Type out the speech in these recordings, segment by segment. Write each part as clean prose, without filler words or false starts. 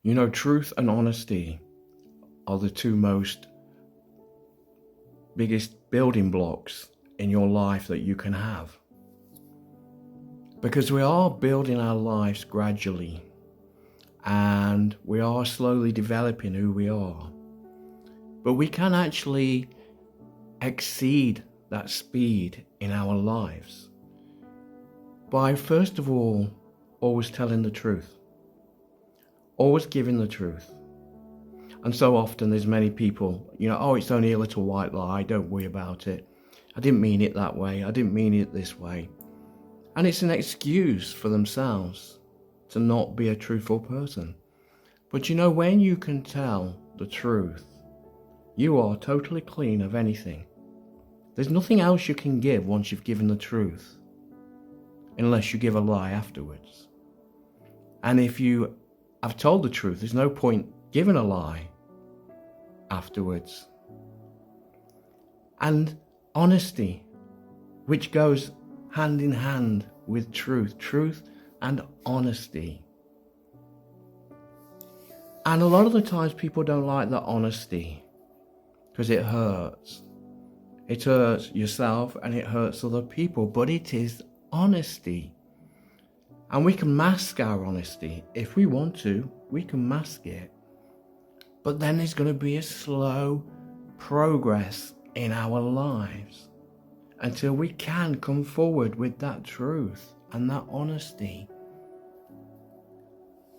You know, truth and honesty are the two most biggest building blocks in your life that you can have. Because we are building our lives gradually and we are slowly developing who we are. But we can actually exceed that speed in our lives by, first of all, always telling the truth, always giving the truth. And so often there's many people, oh, it's only a little white lie, don't worry about it. I didn't mean it that way, I didn't mean it this way. And it's an excuse for themselves to not be a truthful person. But when you can tell the truth, you are totally clean of anything. There's nothing else you can give once you've given the truth, unless you give a lie afterwards. And if you have told the truth, there's no point giving a lie afterwards. And honesty, which goes hand in hand with truth and honesty. And a lot of the times people don't like the honesty because it hurts. It hurts yourself and it hurts other people, but it is honesty. And we can mask our honesty. If we want to, we can mask it. But then there's going to be a slow progress in our lives until we can come forward with that truth and that honesty.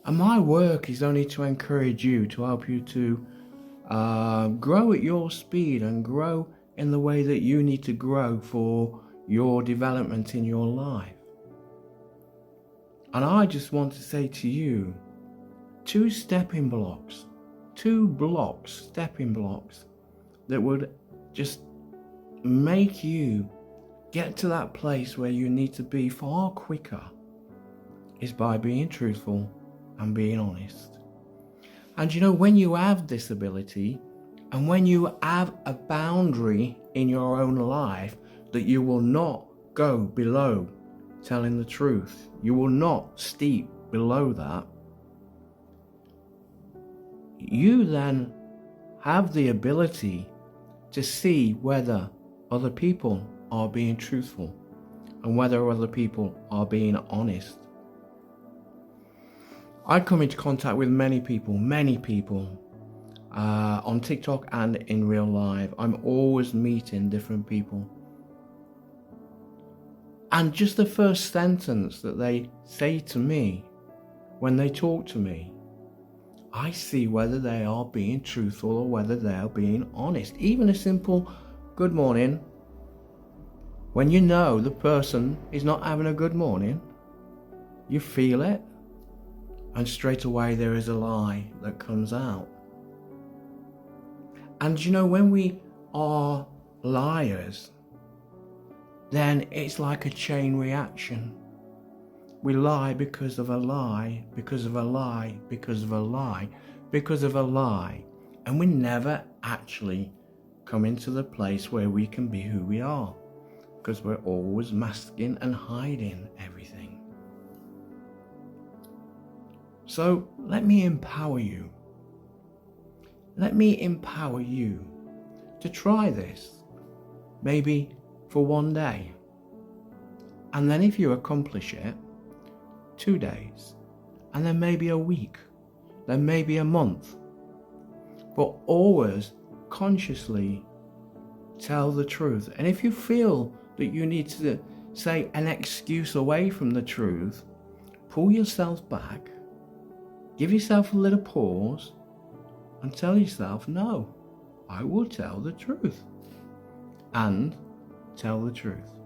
And my work is only to encourage you, to help you to grow at your speed and grow in the way that you need to grow for your development in your life. And I just want to say to you, two stepping blocks that would just make you get to that place where you need to be far quicker is by being truthful and being honest. And when you have this ability and when you have a boundary in your own life that you will not go below telling the truth, you will not steep below that, you then have the ability to see whether other people are being truthful and whether other people are being honest. I come into contact with many people on TikTok and in real life. I'm always meeting different people. And just the first sentence that they say to me when they talk to me, I see whether they are being truthful or whether they are being honest. Even a simple good morning, when you know the person is not having a good morning, you feel it, and straight away there is a lie that comes out. And when we are liars, then it's like a chain reaction. We lie because of a lie, because of a lie, because of a lie, because of a lie. And we never actually come into the place where we can be who we are, because we're always masking and hiding everything. So let me empower you. Let me empower you to try this, maybe for one day. And then if you accomplish it, 2 days, and then maybe a week, then maybe a month. But always consciously tell the truth. And if you feel that you need to say an excuse away from the truth, pull yourself back, give yourself a little pause, and tell yourself, no, I will tell the truth. And tell the truth.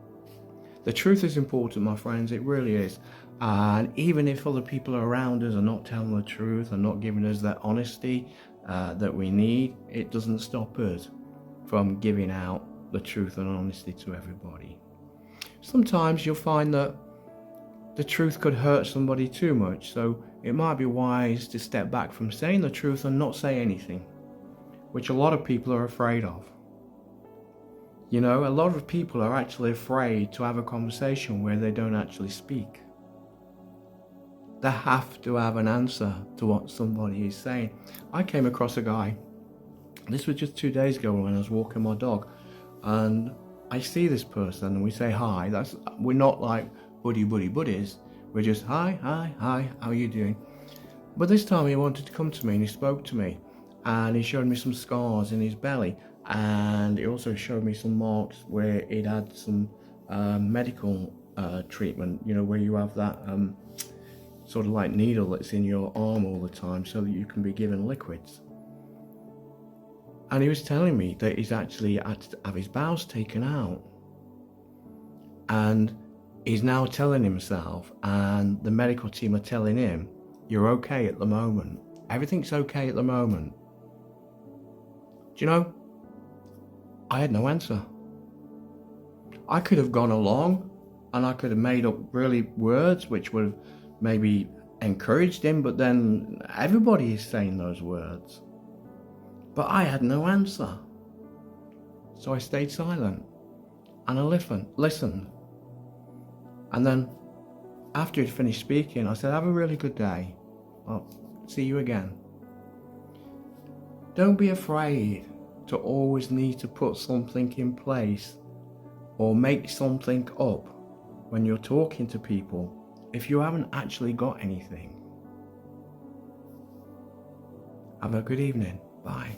The truth is important, my friends, it really is. And even if other people around us are not telling the truth and not giving us that honesty that we need, it doesn't stop us from giving out the truth and honesty to everybody. Sometimes you'll find that the truth could hurt somebody too much, so it might be wise to step back from saying the truth and not say anything, which a lot of people are afraid of. A lot of people are actually afraid to have a conversation where they don't actually speak. They have to have an answer to what somebody is saying. I came across a guy, this was just 2 days ago when I was walking my dog, and I see this person and we say hi. We're not like buddies. We're just hi, how are you doing? But this time he wanted to come to me and he spoke to me, and he showed me some scars in his belly, and he also showed me some marks where he'd had some medical treatment, where you have that sort of like needle that's in your arm all the time so that you can be given liquids. And he was telling me that he's actually had to have his bowels taken out, and he's now telling himself, and the medical team are telling him, you're okay at the moment, everything's okay at the moment. Do you know, I had no answer. I could have gone along and I could have made up really words which would have maybe encouraged him, but then everybody is saying those words. But I had no answer. So I stayed silent and I listened. And then after he'd finished speaking, I said, have a really good day. I'll see you again. Don't be afraid to always need to put something in place or make something up when you're talking to people if you haven't actually got anything. Have a good evening. Bye.